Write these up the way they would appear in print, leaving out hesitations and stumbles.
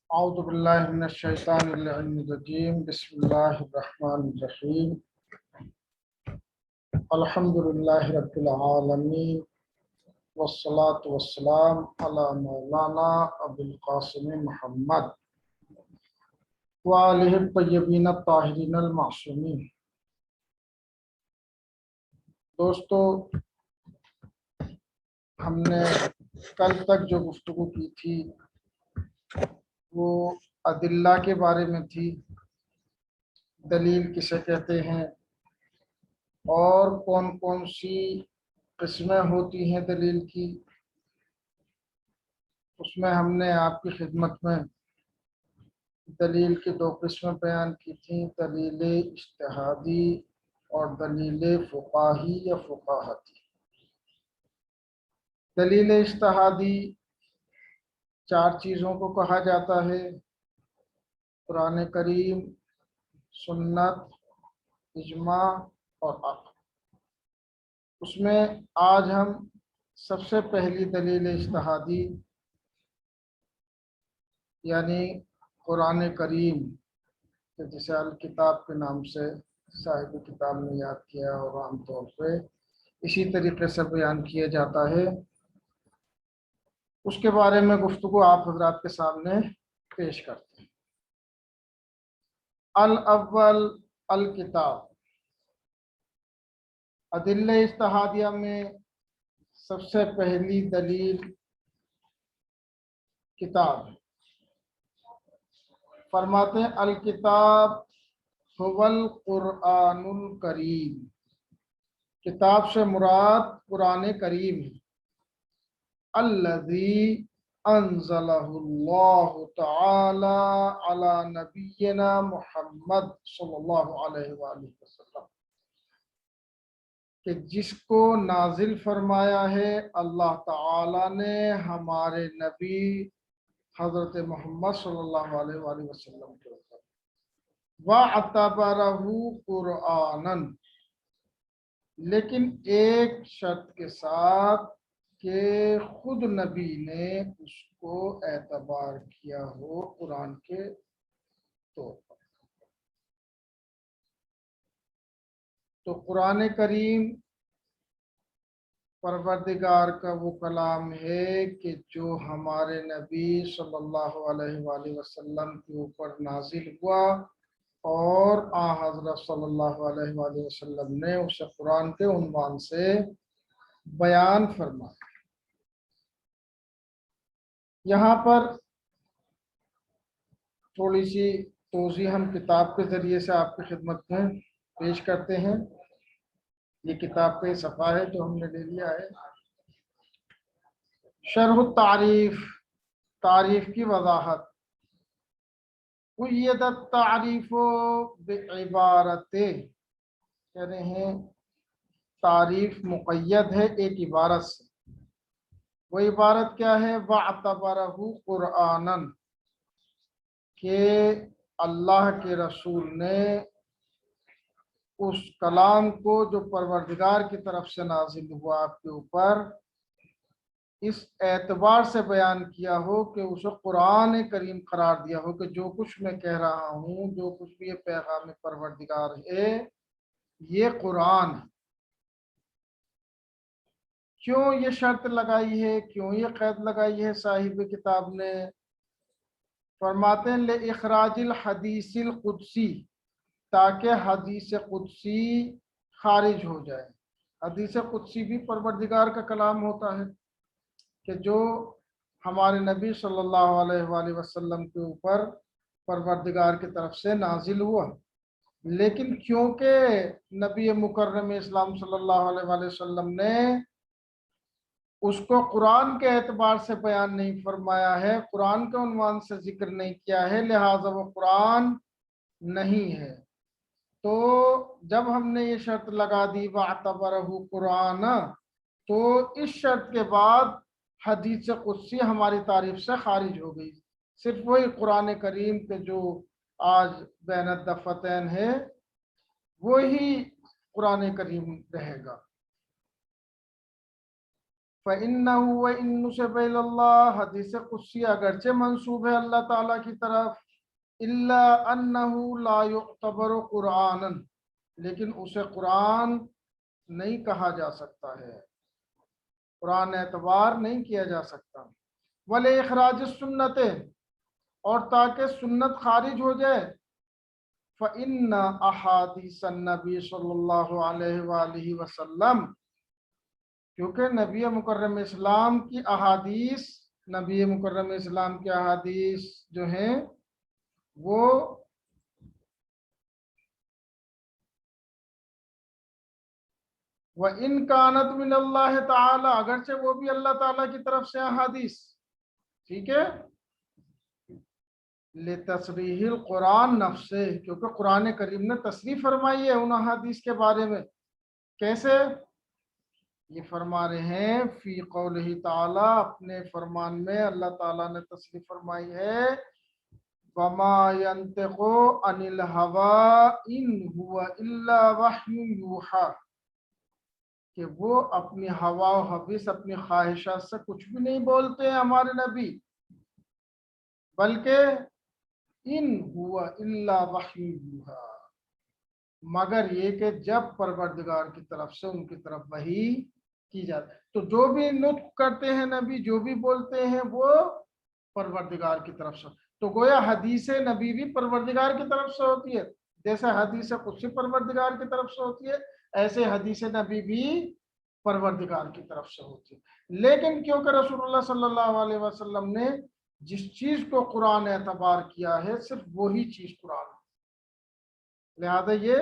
اعوذ باللہ من الشیطان الرجیم بسم اللہ الرحمن الرحیم الحمد للہ رب العالمین والصلاة والسلام علی مولانا ابو القاسم محمد وآلہ الطیبین الطاہرین المعصومین۔ دوستو، ہم نے کل تک جو گفتگو کی تھی وہ ادلہ کے بارے میں تھی، دلیل کسے کہتے ہیں اور کون کون سی قسمیں ہوتی ہیں دلیل کی۔ اس میں ہم نے آپ کی خدمت میں دلیل کی دو قسمیں بیان کی تھیں، دلیل اجتہادی اور دلیل فقاہی یا فقاہتی۔ دلیل اجتہادی چار چیزوں کو کہا جاتا ہے: قرآن کریم، سنت، اجماع اور عقل۔ اس میں آج ہم سب سے پہلی دلیل اجتہادی یعنی قرآن کریم، جسے الکتاب کے نام سے صاحب کتاب نے یاد کیا اور عام طور پہ اسی طریقے سے بیان کیا جاتا ہے، اس کے بارے میں گفتگو آپ حضرات کے سامنے پیش کرتے ہیں۔ الاول الکتاب، ادلہ اجتہادیہ میں سب سے پہلی دلیل کتاب ہے۔ فرماتے ہیں الکتاب هو القرآن الکریم، کتاب سے مراد قرآن کریم ہے۔ الذی انزلہ اللہ تعالی علی نبینا محمد صلی اللہ علیہ وآلہ وسلم، کہ جس کو نازل فرمایا ہے اللہ تعالی نے ہمارے نبی حضرت محمد صلی اللہ علیہ وآلہ وسلم کے اوپر۔ وَاعْتَبَرَهُ قُرْآنًا، لیکن ایک شرط کے ساتھ کہ خود نبی نے اس کو اعتبار کیا ہو قرآن کے طور پر۔ تو قرآن کریم پروردگار کا وہ کلام ہے کہ جو ہمارے نبی صلی اللہ علیہ وآلہ وسلم کے اوپر نازل ہوا، اور حضرت صلی اللہ علیہ وآلہ وسلم نے اسے قرآن کے عنوان سے بیان فرمایا۔ یہاں پر تھوڑی سی توضیح ہم کتاب کے ذریعے سے آپ کی خدمت میں پیش کرتے ہیں۔ یہ کتاب کا صفحہ ہے جو ہم نے لے لیا ہے۔ شرح التعریف، تعریف کی وضاحت۔ قید التعریف بعبارت، کہہ رہے ہیں تعریف مقید ہے ایک عبارت سے۔ وہ عبارت کیا ہے؟ وَاعْتَبَرَهُ قُرْآنًا، کہ اللہ کے رسول نے اس کلام کو جو پروردگار کی طرف سے نازل ہوا آپ کے اوپر، اس اعتبار سے بیان کیا ہو کہ اسے قرآن کریم قرار دیا ہو، کہ جو کچھ میں کہہ رہا ہوں، جو کچھ بھی یہ پیغام پروردگار ہے، یہ قرآن ہے۔ کیوں یہ شرط لگائی ہے، کیوں یہ قید لگائی ہے صاحب کتاب نے؟ فرماتے ہیں لِإِخْرَاجِ الْحَدِيثِ الْقُدْسِي، تاکہ حدیث قدسی خارج ہو جائے۔ حدیث قدسی بھی پروردگار کا کلام ہوتا ہے کہ جو ہمارے نبی صلی اللہ علیہ وآلہ وسلم کے اوپر پروردگار کی طرف سے نازل ہوا، لیکن کیونکہ نبی مکرم اسلام صلی اللہ علیہ وآلہ وسلم نے اس کو قرآن کے اعتبار سے بیان نہیں فرمایا ہے، قرآن کے عنوان سے ذکر نہیں کیا ہے، لہٰذا وہ قرآن نہیں ہے۔ تو جب ہم نے یہ شرط لگا دی وَاعْتَبَرَهُ قُرْآنًا، تو اس شرط کے بعد حدیث قدسی ہماری تعریف سے خارج ہو گئی۔ صرف وہی قرآن کریم کے جو آج بین الدفتین ہے وہی قرآن کریم رہے گا۔ فَإِنَّهُ وَإِن نُسِبَ إِلَى اللَّهِ، حدیث قدسی اگرچہ منسوب ہے اللہ تعالیٰ کی طرف، إِلَّا أَنَّهُ لَا يُعْتَبَرُ قُرْآنًا، لیکن اسے قرآن نہیں کہا جا سکتا ہے، قرآن اعتبار نہیں کیا جا سکتا۔ وَلِإِخْرَاجِ السُّنَّةِ، اور تاکہ سنت خارج ہو جائے، فَإِنَّ أَحَادِيثَ النَّبِي صلی اللہ علیہ وآلہ وسلم، کیونکہ نبی مکرم اسلام کی احادیث، نبی مکرم اسلام کی احادیث جو ہیں وہ وَإِن كَانَتْ مِنَ اللَّهِ تَعَالَى، اگرچہ وہ بھی اللہ تعالیٰ کی طرف سے احادیث، ٹھیک ہے، لِتَصْرِيحِ القرآن نفسه، کیونکہ قرآن کریم نے تصریح فرمائی ہے ان احادیث کے بارے میں۔ کیسے؟ یہ فرما رہے ہیں فی قولہ تعالیٰ، اپنے فرمان میں اللہ تعالیٰ نے تصریح فرمائی ہے، وَمَا يَنْطِقُ عَنِ الْهَوَىٰ إِنْ هُوَ إِلَّا وَحْيٌ يُوحَىٰ، کہ وہ اپنی ہوا و حوث، اپنی خواہشات سے کچھ بھی نہیں بولتے ہیں ہمارے نبی، بلکہ ان ہوا الا وحی یوحیٰ، مگر یہ کہ جب پروردگار کی طرف سے ان کی طرف وحی کی جاتی ہے، تو جو بھی نطق کرتے ہیں نبی، جو بھی بولتے ہیں وہ پروردگار کی طرف سے، تو گویا حدیث نبی بھی پروردگار کی طرف سے ہوتی ہے، جیسے حدیث قدسی پروردگار کی طرف سے ہوتی ہے، ایسے حدیث نبی بھی پروردگار کی طرف سے ہوتی ہے۔ لیکن کیونکہ رسول اللہ صلی اللہ علیہ وسلم نے جس چیز کو قرآن اعتبار کیا ہے صرف وہی چیز قرآن ہے، لہذا یہ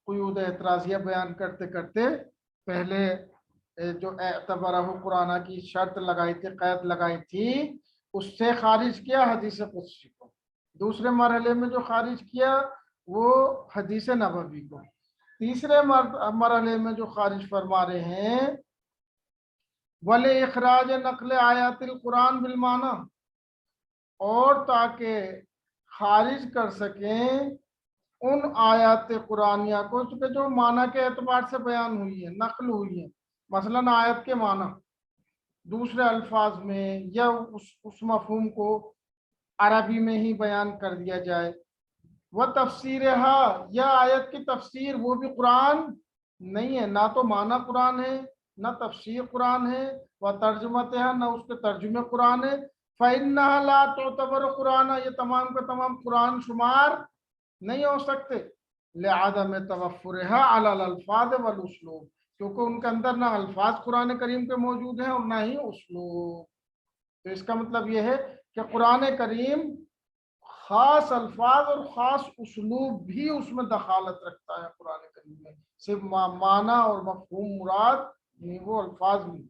قیود اعتراضیہ بیان کرتے کرتے پہلے جو اعتبارہ قرآن کی شرط لگائی تھی، قید لگائی تھی، اس سے خارج کیا حدیث قدسی کو، دوسرے مرحلے میں جو خارج کیا وہ حدیث نبوی کو، تیسرے مرحلے میں جو خارج فرما رہے ہیں وَلِإِخْرَاجِ نقل آیات القرآن بالمعنی، اور تاکہ خارج کر سکیں ان آیات قرآنیہ کو کہ جو معنی کے اعتبار سے بیان ہوئی ہے، نقل ہوئی ہے، مثلا آیت کے معنی دوسرے الفاظ میں یا اس مفہوم کو عربی میں ہی بیان کر دیا جائے، وہ تفسیرها، یا آیت کی تفسیر وہ بھی قرآن نہیں ہے، نہ تو معنی قرآن ہے نہ تفسیر قرآن ہے، وہ ترجمتها، نہ اس کے ترجمے قرآن ہے، فإنها لا تعتبر قرآن، یہ تمام کے تمام قرآن شمار نہیں ہو سکتے، لعدم توفرها على الالفاظ والاسلوب، کیونکہ ان کے اندر نہ الفاظ قرآن کریم کے موجود ہیں اور نہ ہی اسلوب۔ تو اس کا مطلب یہ ہے کہ قرآن کریم خاص الفاظ اور خاص اسلوب بھی اس میں دخالت رکھتا ہے، قرآن کریم میں صرف معنی اور مفہوم مراد نہیں، وہ الفاظ بھی۔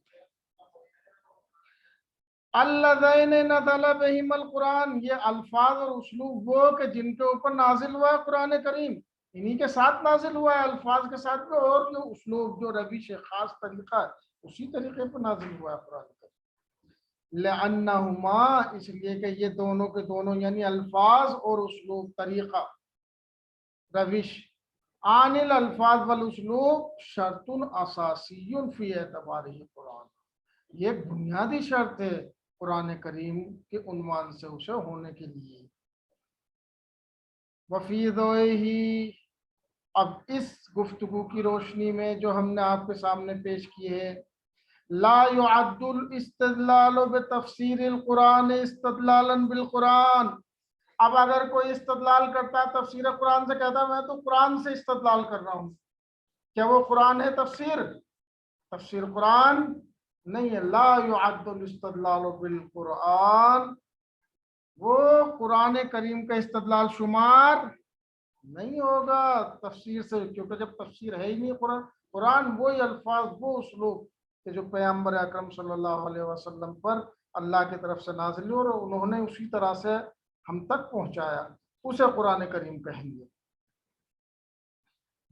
الذین نزل بہم القرآن، یہ الفاظ اور اسلوب وہ کہ جن کے اوپر نازل ہوا ہے قرآن کریم، انہی کے ساتھ نازل ہوا ہے، الفاظ کے ساتھ بھی، اور جو اسلوب جو روش خاص طریقہ ہے اسی طریقے پر نازل ہوا ہے قرآن کریم۔ لأنہما، اس لیے کہ یہ دونوں کے دونوں یعنی الفاظ اور اسلوب، طریقہ، روش، عن الالفاظ والاسلوب شرط اساسی فی اعتبارہ قرآن، یہ ایک بنیادی شرط ہے قرآن کریم کے عنوان سے اسے ہونے کے لیے۔ وفی ضوئہ، اب اس گفتگو کی روشنی میں جو ہم نے آپ کے سامنے پیش کی ہے، لا يعد الاستدلال بتفسیر القرآن استدلالا بالقرآن، اب اگر کوئی استدلال کرتا ہے تفسیر قرآن سے، کہتا ہے میں تو قرآن سے استدلال کر رہا ہوں، کیا وہ قرآن ہے تفسیر؟ تفسیر قرآن نہیں ہے۔ لا يعد الاستدلال بالقرآن، وہ قرآن کریم کا استدلال شمار نہیں ہوگا تفسیر سے، کیونکہ جب تفسیر ہے ہی نہیں قرآن وہی الفاظ، وہ اسلوب کہ جو پیغمبر اکرم صلی اللہ علیہ وسلم پر اللہ کی طرف سے نازل اور انہوں نے اسی طرح سے ہم تک پہنچایا، اسے قرآن کریم کہیں گے۔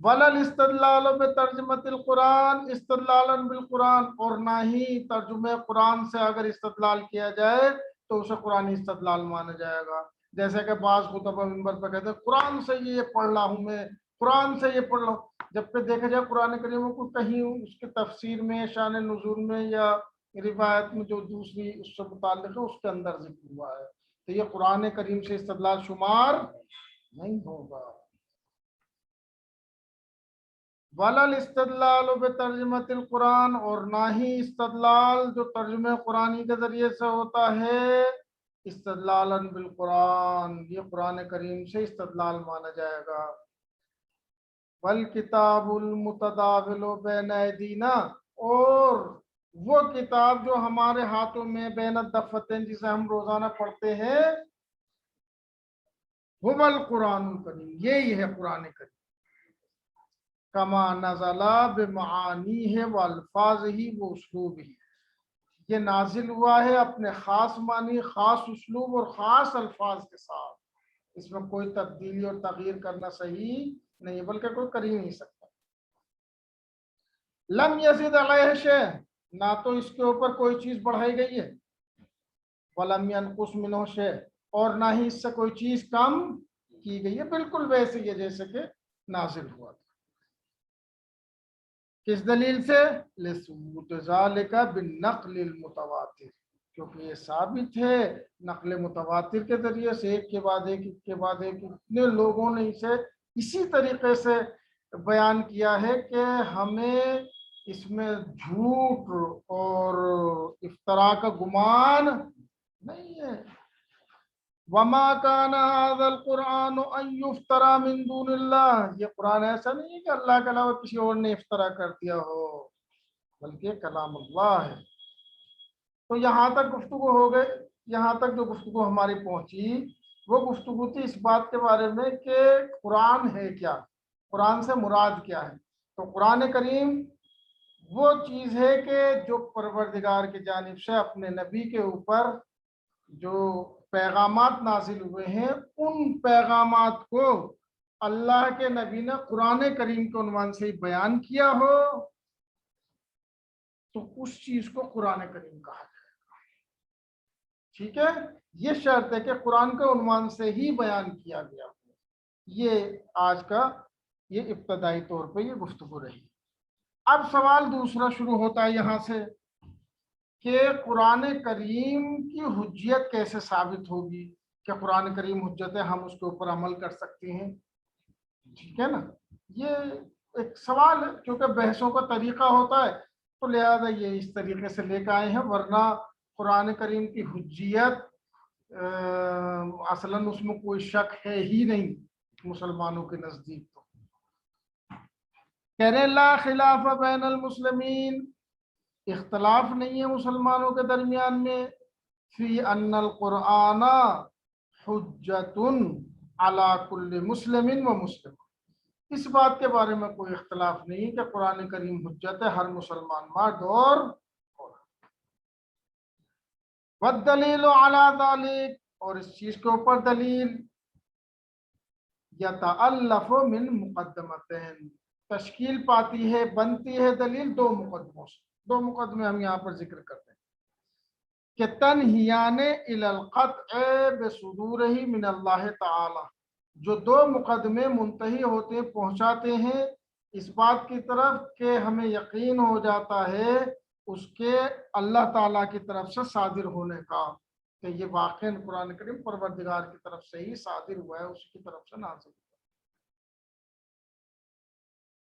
وَلَا الْإِسْتِدْلَالُ بِتَرْجُمَةِ الْقُرْآنِ اسْتِدْلَالًا بِالْقُرْآنِ، اور نہ ہی ترجمہ قرآن سے اگر استدلال کیا جائے تو اسے قرآنی استدلال مانا جائے گا، جیسے کہ بعض خطبہ منبر پہ کہتے ہیں قرآن سے یہ پڑھ رہا ہوں میں، قرآن سے یہ پڑھ رہا ہوں، جب پہ دیکھا جائے قرآن کریم کو کہیں اس کے تفسیر میں، شان نزول میں یا روایت میں جو دوسری اس سے متعلق ہے اس کے اندر ذکر ہوا ہے، تو یہ قرآن کریم سے استدلال شمار نہیں ہوگا۔ ولا الاستدلال بترجمۃ القرآن، اور نہ ہی استدلال جو ترجمہ قرآنی کے ذریعے سے ہوتا ہے استدلالا بالقرآن، یہ قرآن کریم سے استدلال مانا جائے گا۔ والکتاب المتداول بین ایدینا، اور وہ کتاب جو ہمارے ہاتھوں میں بین الدفتین جسے ہم روزانہ پڑھتے ہیں، هو القرآن الکریم، یہی ہے قرآن کریم، کما نزل بمعانیہ و الفاظہ و اسلوبہ، یہ نازل ہوا ہے اپنے خاص معنی، خاص اسلوب اور خاص الفاظ کے ساتھ، اس میں کوئی تبدیلی اور تغییر کرنا صحیح نہیں، بلکہ کوئی کر ہی نہیں سکتا۔ لم یزد علیہ شیء، نہ تو اس کے اوپر کوئی چیز بڑھائی گئی ہے، ولم ینقص منہ شیء، اور نہ ہی اس سے کوئی چیز کم کی گئی ہے، بالکل ویسے ہی ہے جیسے کہ نازل ہوا تھا۔ کس دلیل سے؟ لثبوت ذالک بالنقل المتواتر، کیونکہ یہ ثابت ہے نقل متواتر کے ذریعے سے، ایک کے بعد ایک، ایک کے بعد ایک، اتنے لوگوں نے اسے اسی طریقے سے بیان کیا ہے کہ ہمیں اس میں جھوٹ اور افتراء کا گمان نہیں ہے۔ وما كان هذا القرآن ان يفترى من دون اللہ، یہ قرآن ایسا نہیں ہے کہ اللہ کے علاوہ کسی اور نے افترا کر دیا ہو، بلکہ کلام اللہ ہے۔ تو یہاں تک گفتگو ہو گئے، یہاں تک جو گفتگو ہماری پہنچی وہ گفتگو تھی اس بات کے بارے میں کہ قرآن ہے کیا، قرآن سے مراد کیا ہے۔ تو قرآن کریم وہ چیز ہے کہ جو پروردگار کی جانب سے اپنے نبی کے اوپر جو پیغامات نازل ہوئے ہیں، ان پیغامات کو اللہ کے نبی نے قرآن کریم کے عنوان سے بیان کیا ہو تو اس چیز کو قرآن کریم کہا جائے گا۔ ٹھیک ہے، یہ شرط ہے کہ قرآن کے عنوان سے ہی بیان کیا گیا ہو۔ یہ آج کا یہ ابتدائی طور پہ یہ گفتگو رہی۔ اب سوال دوسرا شروع ہوتا ہے یہاں سے کہ قرآن کریم کی حجیت کیسے ثابت ہوگی، کہ قرآن کریم حجت ہے، ہم اس کے اوپر عمل کر سکتے ہیں۔ ٹھیک ہے نا، یہ ایک سوال ہے، کیونکہ بحثوں کا طریقہ ہوتا ہے تو لہذا یہ اس طریقے سے لے کے آئے ہیں، ورنہ قرآن کریم کی حجیت اصلاً اس میں کوئی شک ہے ہی نہیں مسلمانوں کے نزدیک۔ تو کہہ رہے لا خلاف بین المسلمین، اختلاف نہیں ہے مسلمانوں کے درمیان میں، فی ان القرآن حجت علی کل مسلم و مسلم، اس بات کے بارے میں کوئی اختلاف نہیں کہ قرآن کریم حجت ہے ہر مسلمان مرد اور عورت۔ والدلیل علی ذلک، اور اس چیز کے اوپر دلیل یتألف من مقدمتین، تشکیل پاتی ہے، بنتی ہے دلیل دو مقدموں سے۔ دو مقدمے ہم یہاں پر ذکر کرتے ہیں کہ تنہیان الی القطع بصدورہ من اللہ تعالی، جو دو مقدمے منتہی ہوتے پہنچاتے ہیں اس بات کی طرف کہ ہمیں یقین ہو جاتا ہے اس کے اللہ تعالیٰ کی طرف سے صادر ہونے کا، کہ یہ واقعاً قرآن کریم پروردگار کی طرف سے ہی صادر ہوا ہے، اس کی طرف سے نازل ہوا۔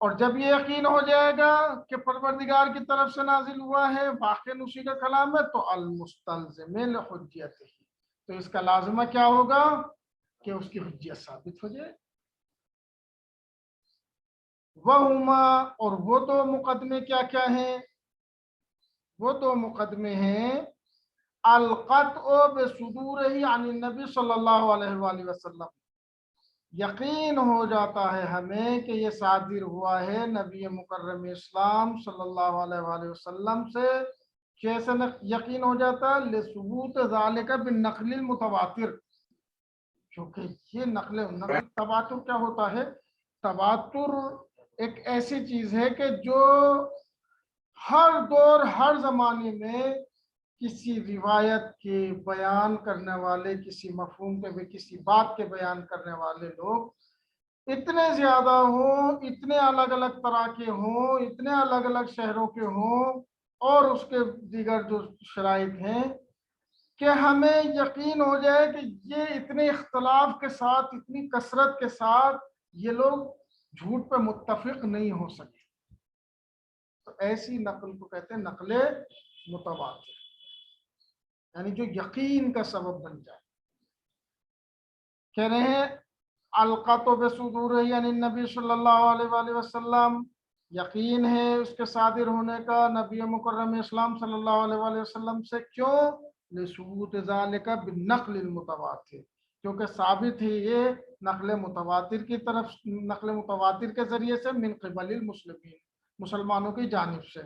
اور جب یہ یقین ہو جائے گا کہ پروردگار کی طرف سے نازل ہوا ہے، واقعاً اسی کا کلام ہے، تو المستلزم لحجیت ہی، تو اس کا لازمہ کیا ہوگا کہ اس کی حجیت ثابت ہو جائے۔ وہما، اور وہ دو مقدمے کیا کیا ہیں؟ وہ دو مقدمے ہیں القطع بصدورہ عن النبی صلی اللہ علیہ وآلہ وسلم، یقین ہو جاتا ہے ہمیں کہ یہ صادر ہوا ہے نبی مکرم اسلام صلی اللہ علیہ وآلہ وسلم سے۔ کیسے یقین ہو جاتا ہے؟ لثبوت ذالک بالنقل المتواتر، کیونکہ یہ نقل تواتر کیا ہوتا ہے؟ تواتر ایک ایسی چیز ہے کہ جو ہر دور ہر زمانے میں کسی روایت کے بیان کرنے والے، کسی مفہوم کے بھی، کسی بات کے بیان کرنے والے لوگ اتنے زیادہ ہوں، اتنے الگ الگ طرح کے ہوں، اتنے الگ الگ شہروں کے ہوں، اور اس کے دیگر جو شرائط ہیں کہ ہمیں یقین ہو جائے کہ یہ اتنے اختلاف کے ساتھ، اتنی کثرت کے ساتھ یہ لوگ جھوٹ پہ متفق نہیں ہو سکے، تو ایسی نقل کو کہتے ہیں نقل متواتر، یعنی جو یقین کا سبب بن جائے۔ کہہ رہے ہیں القۃ بصدور یعنی نبی صلی اللہ علیہ وآلہ وسلم، یقین ہے اس کے صادر ہونے کا نبی مکرم اسلام صلی اللہ علیہ وآلہ وسلم سے۔ کیوں؟ لثبوت ذالک بالنقل المتواتر، کیونکہ ثابت ہے یہ نقل متواتر کی طرف، نقل متواتر کے ذریعے سے، من قبل المسلمین، مسلمانوں کی جانب سے،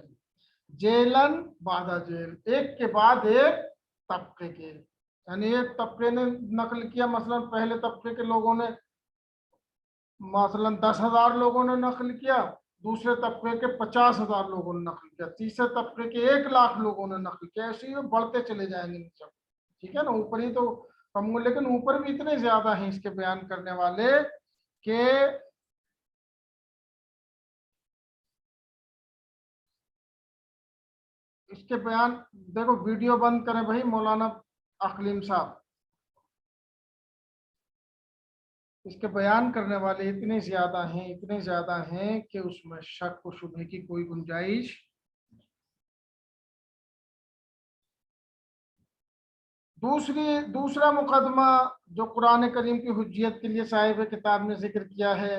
جیلن بعد جیل، ایک کے بعد ایک طبقے کے، یعنی ایک طبقے نے نقل کیا، مثلا پہلے طبقے کے لوگوں نے مثلا 10,000 لوگوں نے نقل کیا، دوسرے طبقے کے 50,000 لوگوں نے نقل کیا، تیسرے طبقے کے 1,00,000 لوگوں نے نقل کیا، ایسے ہی بڑھتے چلے جائیں گے نیچے، ٹھیک ہے نا، اوپر ہی تو کم ہو، لیکن اوپر بھی اتنے زیادہ ہیں اس کے بیان کرنے والے کہ اس کے بیان دیکھو، ویڈیو بند کریں بھائی مولانا اقلیم صاحب، اس کے بیان کرنے والے اتنے زیادہ ہیں، اتنے زیادہ ہیں کہ اس میں شک و شبہ کی کوئی گنجائش۔ دوسرا مقدمہ جو قرآن کریم کی حجیت کے لیے صاحب کتاب نے ذکر کیا ہے،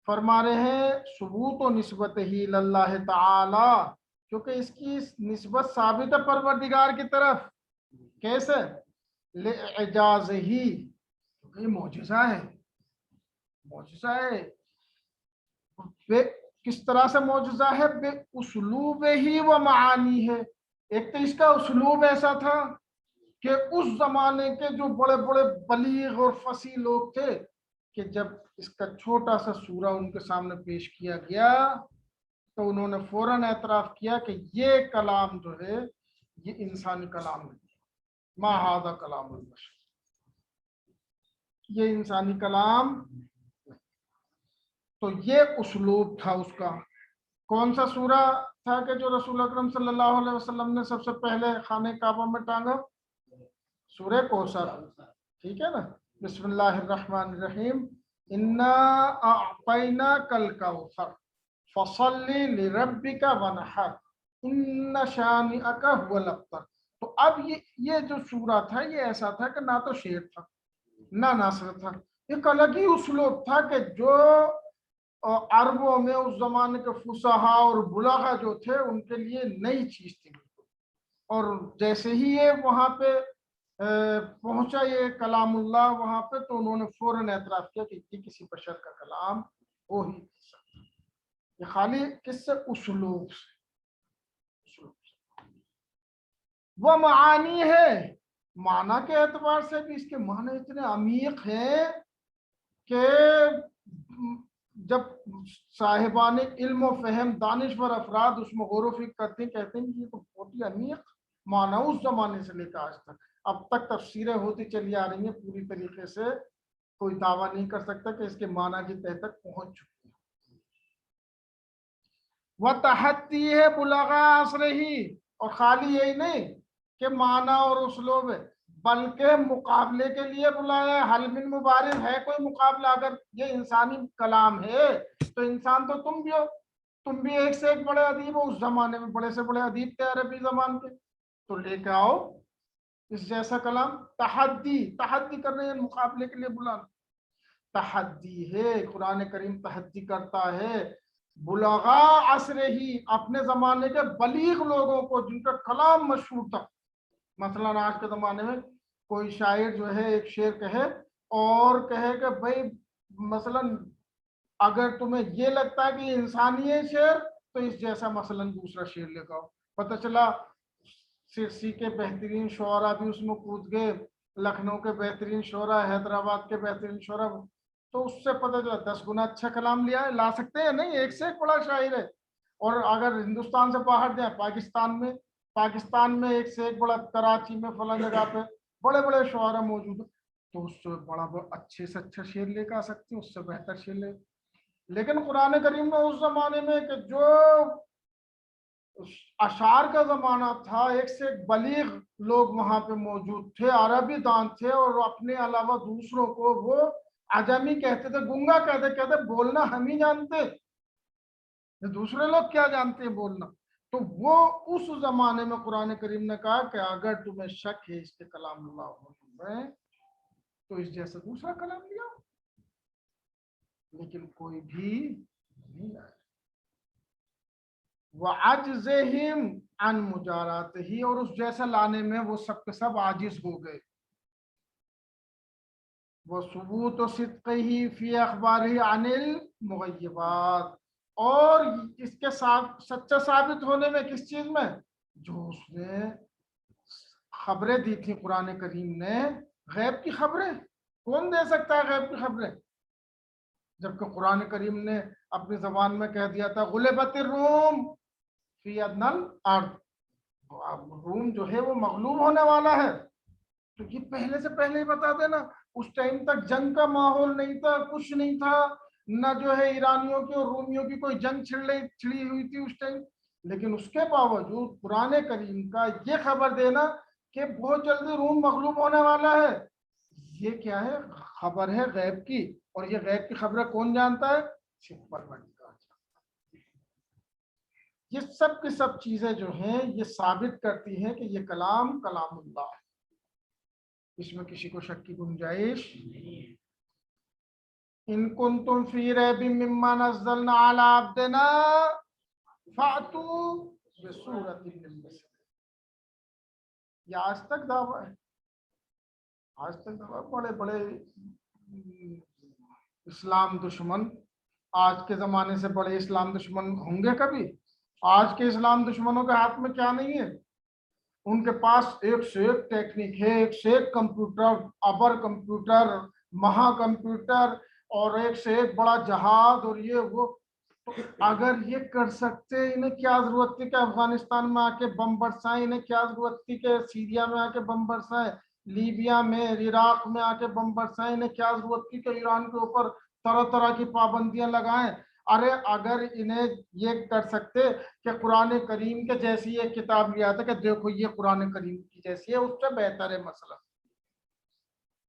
فرما رہے ہیں ثبوت و نسبت ہی اللہ تعالی، کیونکہ اس کی نسبت ثابت ہے پروردگار کی طرف، کیسے؟ لِعِجَازِ ہی، یہ معجزہ ہے، معجزہ ہے، کس طرح سے معجزہ ہے؟ بے اسلوب ہی و معانی ہے، ایک تو اس کا اسلوب ایسا تھا کہ اس زمانے کے جو بڑے بڑے بلیغ اور فصیح لوگ تھے کہ جب اس کا چھوٹا سا سورہ ان کے سامنے پیش کیا گیا تو انہوں نے فوراً اعتراف کیا کہ یہ کلام جو ہے یہ انسانی کلام نہیں، ما ھذا کلام البشر، یہ انسانی کلام۔ تو یہ اسلوب تھا اس کا۔ کون سا سورہ تھا کہ جو رسول اکرم صلی اللہ علیہ وسلم نے سب سے پہلے خانہ کعبہ میں ٹانگا؟ سورہ کوثر، ٹھیک ہے نا، بسم اللہ الرحمن الرحیم، انا اعطیناک الکوثر فصل لربک ونحر ان شانئک هو الابتر۔ تو اب یہ جو سورہ تھا یہ ایسا تھا کہ نہ تو شعر تھا نہ نثر تھا، ایک الگ ہی اسلوب تھا کہ جو عربوں میں اس زمانے کے فصحاء اور بلغاء جو تھے ان کے لیے نئی چیز تھی، اور جیسے ہی یہ وہاں پہ پہنچا یہ کلام اللہ وہاں پہ، تو انہوں نے فوراً اعتراف کیا کہ یہ کسی بشر کا کلام ہو ہی نہیں سکتا، یہ خالی کس سے؟ اسلوب سے۔ وہ معانی ہے، معنی کے اعتبار سے بھی اس کے معنی اتنے عمیق ہیں کہ جب صاحبان علم و فہم دانشور افراد اس میں غور و فکر کرتے ہیں، کہتے ہیں کہ یہ تو بہت ہی عمیق معنی اس زمانے سے لے کر آج تک، اب تک تفسیریں ہوتی چلی آ رہی ہیں، پوری طریقے سے کوئی دعویٰ نہیں کر سکتا کہ اس کے معنی کی تہ تک پہنچ چکی ہے۔ وہ تحتی ہے بلغاء عصر ہی، اور خالی یہی نہیں کہ معنی اور اسلوب ہے بلکہ مقابلے کے لیے بلایا، حل من مبارز ہے کوئی مقابلہ؟ اگر یہ انسانی کلام ہے تو انسان تو تم بھی ہو، تم بھی ایک سے ایک بڑے ادیب ہو، اس زمانے میں بڑے سے بڑے ادیب تھے عربی زبان کے، تو لے کے آؤ اس جیسا کلام۔ تحدی کر رہے ہیں، مقابلے کے لیے بلانا، تحدی ہے، قرآن کریم تحدی کرتا ہے بلغاء عصر ہی، اپنے زمانے کے بلیغ لوگوں کو جن کا کلام مشہور تھا۔ مثلا آج کے زمانے میں کوئی شاعر جو ہے ایک شعر کہے اور کہے کہ بھائی مثلا اگر تمہیں یہ لگتا ہے کہ یہ انسانی ہے شعر تو اس جیسا مثلا دوسرا شعر لے کر آؤ، پتہ چلا سرسی کے بہترین شعراء بھی اس میں کود گئے، لکھنؤ کے بہترین شعراء، حیدرآباد کے بہترین شعراء، تو اس سے پتہ چلا 10 گنا اچھا کلام لیا ہے، لا سکتے ہیں نہیں، ایک سے ایک بڑا شاعر ہے۔ اور اگر ہندوستان سے باہر جائیں، پاکستان میں ایک سے ایک بڑا، کراچی میں فلاں جگہ پہ بڑے بڑے شعراء موجود ہیں، تو اس سے بڑا اچھے سے اچھا شعر لے کے آ سکتے ہیں، اس سے بہتر شعر لے۔ لیکن قرآن کریم نے اس زمانے میں کہ جو اشعار کا زمانہ تھا، ایک سے ایک بلیغ لوگ وہاں پہ موجود تھے، عربی دان تھے، اور اپنے علاوہ دوسروں کو وہ عجمی کہتے تھے، گنگا کہتے بولنا ہم ہی جانتے، دوسرے لوگ کیا جانتے ہیں بولنا. تو وہ اس زمانے میں قرآن کریم نے کہا کہ اگر تمہیں شک ہے اس کے کلام اللہ میں تو اس جیسا دوسرا کلام لیا، لیکن کوئی بھی نہیں آیا. وَعَجْزِهِمْ عَنْ مُجَارَاتِهِ، اور اس جیسا لانے میں وہ سب کے سب عاجز ہو گئے. وَثُبُوتُ صِدْقِهِ فِي أَخْبَارِهِ عَنِ الْمُغَيِّبَاتِ، اور اس کے ساتھ سچا ثابت ہونے میں کس چیز میں؟ جو اس نے خبریں دی تھی قرآن کریم نے، غیب کی خبریں. کون دے سکتا ہے غیب کی خبریں؟ جبکہ قرآن کریم نے اپنی زبان میں کہہ دیا تھا غلبت الروم فی ادنی الارض، روم جو ہے وہ مغلوب ہونے والا ہے. تو یہ پہلے سے پہلے ہی بتا دینا. اس ٹائم تک جنگ کا ماحول نہیں تھا، کچھ نہیں تھا، نہ جو ہے ایرانیوں کی اور رومیوں کی کوئی جنگ چھڑی ہوئی تھی اس ٹائم. لیکن اس کے باوجود قرآن کریم کا یہ خبر دینا کہ بہت جلدی روم مغلوب ہونے والا ہے، یہ کیا ہے؟ خبر ہے غیب کی. اور یہ غیب کی خبریں کون جانتا ہے؟ صرف پروردگار. یہ سب کی سب چیزیں جو ہیں یہ ثابت کرتی ہیں کہ یہ کلام کلام اللہ ہے، اس میں کسی کو شک کی گنجائش نہیں. ان کنتم فی ریب مما نزلنا علی عبدنا فاتوا بسورۃ من مثلہ. یہ آج تک دعویٰ ہے، آج تک دعویٰ. بڑے بڑے اسلام دشمن، آج کے زمانے سے بڑے اسلام دشمن ہوں گے کبھی؟ آج کے اسلام دشمنوں کے ہاتھ میں کیا نہیں ہے؟ ان کے پاس ایک سے ایک ٹیکنیک ہے، ایک سے ایک کمپیوٹر، ابر کمپیوٹر، مہا کمپیوٹر، اور ایک سے ایک بڑا جہاز، اور یہ وہ. اگر یہ کر سکتے، انہیں کیا ضرورت تھی کہ افغانستان میں آ کے بم برسائیں؟ انہیں کیا ضرورت تھی کہ سیریا میں آ کے بم برسائیں، لیبیا میں، عراق میں آ کے بم برسائیں؟ انہیں کیا ضرورت تھی کہ ایران کے اوپر طرح طرح کی پابندیاں لگائیں؟ ارے اگر انہیں یہ کر سکتے کہ قرآن کریم کے جیسی ایک کتاب لیا تھا کہ دیکھو یہ قرآن کریم کی جیسی ہے، اس سے بہتر ہے مسئلہ،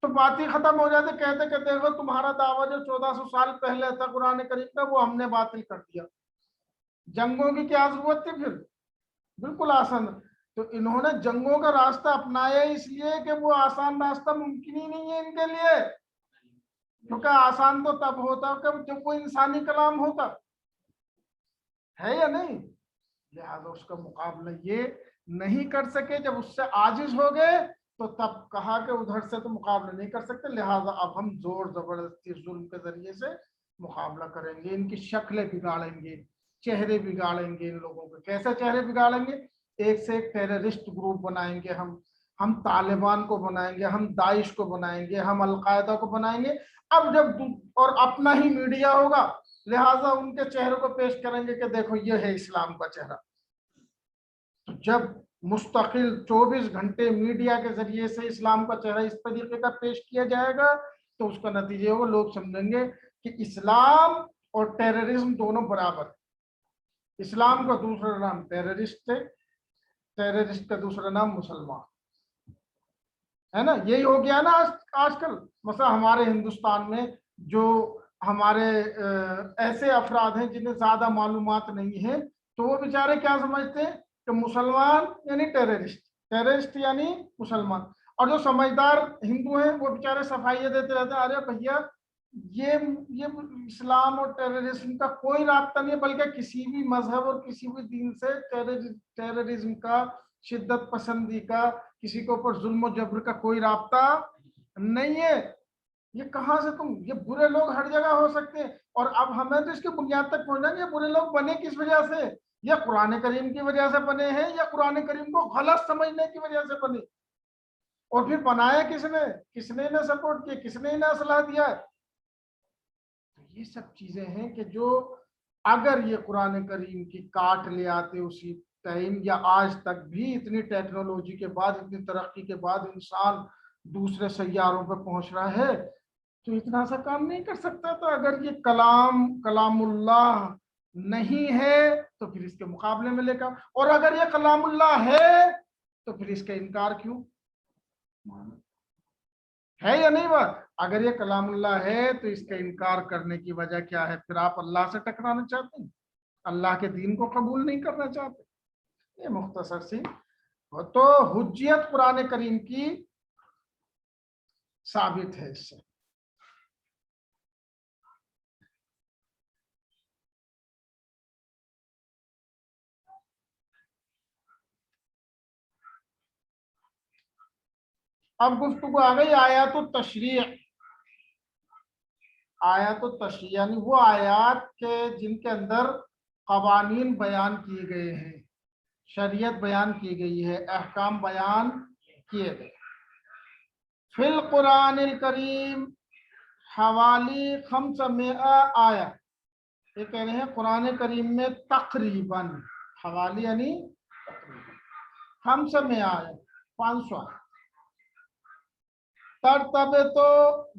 تو بات ہی ختم ہو جاتی. کہتے کہ دیکھو تمہارا دعویٰ جو 1400 سال پہلے تھا قرآن کریم کا وہ ہم نے باطل کر دیا. جنگوں کی کیا ضرورت تھی پھر؟ بالکل آسان. تو انہوں نے جنگوں کا راستہ اپنایا اس لیے کہ وہ آسان راستہ ممکن ہی نہیں ہے ان کے لیے، کیونکہ آسان تو تب ہوتا کہ جب کوئی انسانی کلام ہوتا ہے یا نہیں. لہذا اس کا مقابلہ یہ نہیں کر سکے. جب اس سے عاجز ہو گئے تو تب کہا کہ ادھر سے تو مقابلہ نہیں کر سکتے، لہذا اب ہم زور زبردستی ظلم کے ذریعے سے مقابلہ کریں گے، ان کی شکلیں بگاڑیں گے، چہرے بگاڑیں گے. ان لوگوں کے کیسے چہرے بگاڑیں گے؟ ایک سے ایک ٹیررسٹ گروپ بنائیں گے، ہم طالبان کو بنائیں گے، ہم داعش کو بنائیں گے، ہم القاعدہ کو بنائیں گے. اب جب اور اپنا ہی میڈیا ہوگا لہٰذا ان کے چہروں کو پیش کریں گے کہ دیکھو یہ ہے اسلام کا چہرہ. تو جب مستقل 24 گھنٹے میڈیا کے ذریعے سے اسلام کا چہرہ اس طریقے کا پیش کیا جائے گا تو اس کا نتیجہ ہوگا لوگ سمجھیں گے کہ اسلام اور ٹیررزم دونوں برابر. اسلام کا دوسرا نام ٹیررسٹ ہے، ٹیررسٹ کا دوسرا نام مسلمان ہے نا. یہی ہو گیا نا آج کل. مثلا ہمارے ہندوستان میں جو ہمارے ایسے افراد ہیں جنہیں زیادہ معلومات نہیں ہے تو وہ بیچارے کیا سمجھتے ہیں کہ مسلمان یعنی ٹیررسٹ، ٹیررسٹ یعنی مسلمان. اور جو سمجھدار ہندو ہیں وہ بیچارے صفائیاں دیتے رہتے ہیں ارے بھیا یہ اسلام اور ٹیررزم کا کوئی رابطہ نہیں ہے، بلکہ کسی بھی مذہب اور کسی بھی دین سے ٹیررزم کا، شدت پسندی کا، کسی کے اوپر ظلم و جبر کا کوئی رابطہ نہیں ہے. یہ کہاں سے تم، یہ برے لوگ ہر جگہ ہو سکتے ہیں. اور اب ہمیں تو اس کی بنیاد تک پہنچنا ہے. یہ برے لوگ بنے کس وجہ سے؟ یہ قرآن کریم کی وجہ سے بنے ہیں یا قرآن کریم کو غلط سمجھنے کی وجہ سے بنے؟ اور پھر بنایا کس نے؟ کس نے انہیں سپورٹ کیا؟ کس نے انہیں اصلاح دیا ہے؟ یہ سب چیزیں ہیں کہ جو اگر یہ قرآن کریم کی کاٹ لے آتے اسی ٹائم، یا آج تک بھی اتنی ٹیکنالوجی کے بعد، اتنی ترقی کے بعد انسان دوسرے سیاروں پہ پہنچ رہا ہے تو اتنا سا کام نہیں کر سکتا تھا. اگر یہ کلام اللہ نہیں ہے تو پھر اس کے مقابلے میں لے کر، اور اگر یہ کلام اللہ ہے تو پھر اس کا انکار کیوں ہے یا نہیں بات؟ اگر یہ کلام اللہ ہے تو اس کا انکار کرنے کی وجہ کیا ہے؟ پھر آپ اللہ سے ٹکرانا چاہتے ہیں، اللہ کے دین کو قبول نہیں کرنا چاہتے؟ یہ مختصر سی تو حجیت قرآن کریم کی ثابت ہے اس سے۔ اب گفتگو آ گئی آیات التشریع۔ آیات التشریع یعنی وہ آیات کے جن کے اندر قوانین بیان کیے گئے ہیں، شریعت بیان کی گئی ہے، احکام بیان کیے گئے۔ فی القرآن الکریم حوالی 500 آیت، یہ کہہ رہے ہیں قرآن کریم میں تقریباً، حوالی یعنی 500 آیت، 500 آیت، ترتبط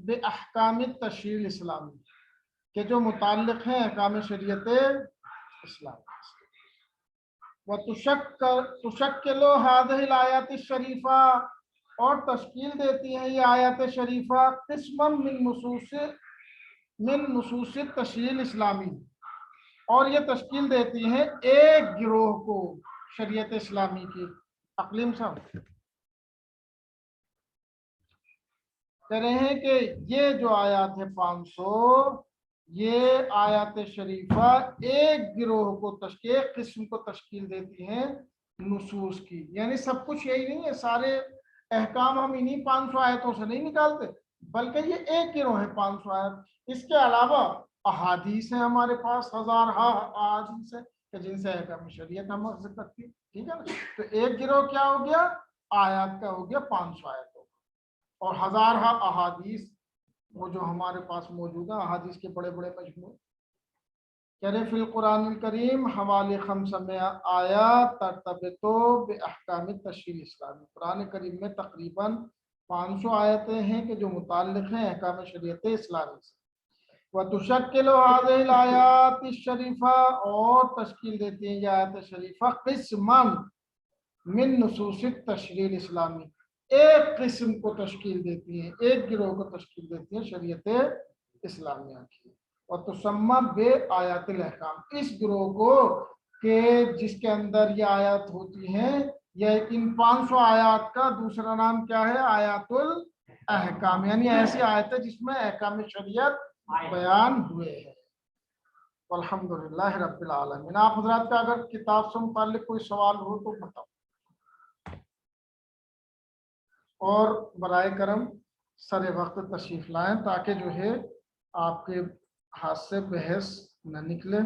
بے احکام تشریع الاسلامی، کہ جو متعلق ہیں احکام شریعت اسلام۔ وتشکل هذه الآیات الشریفہ، اور تشکیل دیتی ہیں یہ آیات شریفہ قسما من نصوص التشریع الاسلامی، اور یہ تشکیل دیتی ہیں ایک گروہ کو شریعت اسلامی کی۔ اقلیم صاحب کہہ رہے ہیں کہ یہ جو آیات ہے 500، یہ آیات شریفہ ایک گروہ کو ایک قسم کو تشکیل دیتی ہیں نصوص کی، یعنی سب کچھ یہی نہیں ہے، سارے احکام ہم انہی 500 آیتوں سے نہیں نکالتے، بلکہ یہ ایک گروہ ہے 500 آیت۔ اس کے علاوہ احادیث ہیں ہمارے پاس، ہزارہا احادیث ہیں کہ جن سے احکام شریعت ہم اخذ کرتی ہے، ٹھیک ہے نا؟ تو ایک گروہ کیا ہو گیا؟ آیات کا ہو گیا 500 آیتوں، اور ہزارہا احادیث وہ جو ہمارے پاس موجود ہیں، احادیث کے بڑے بڑے مجموعے۔ کہہ رہے فی القرآن الکریم حوالی 500 آیات ترتبط باحکام تشریع اسلامی، قرآن کریم میں تقریباً 500 آیتیں ہیں کہ جو متعلق ہیں احکام شریعت اسلامی سے۔ وتشکل هذه الآیات الشریفہ، اور تشکیل دیتی ہیں یہ آیات شریفہ قسما من نصوص التشریع الاسلامی، ایک قسم کو تشکیل دیتی ہیں، ایک گروہ کو تشکیل دیتی ہیں شریعت اسلامیہ کی۔ اور تسمى بے آیات الاحکام، اس گروہ کو کہ جس کے اندر یہ آیات ہوتی ہیں، یہ ان 500 آیات کا دوسرا نام کیا ہے؟ آیات الاحکام، یعنی ایسی آیتیں جس میں احکام شریعت بیان ہوئے ہیں۔ والحمدللہ رب العالمین۔ آپ حضرات کا اگر کتاب سے متعلق کوئی سوال ہو تو بتاؤ، اور برائے کرم سر وقت تشریف لائیں تاکہ جو ہے آپ کے ہاتھ سے بحث نہ نکلے۔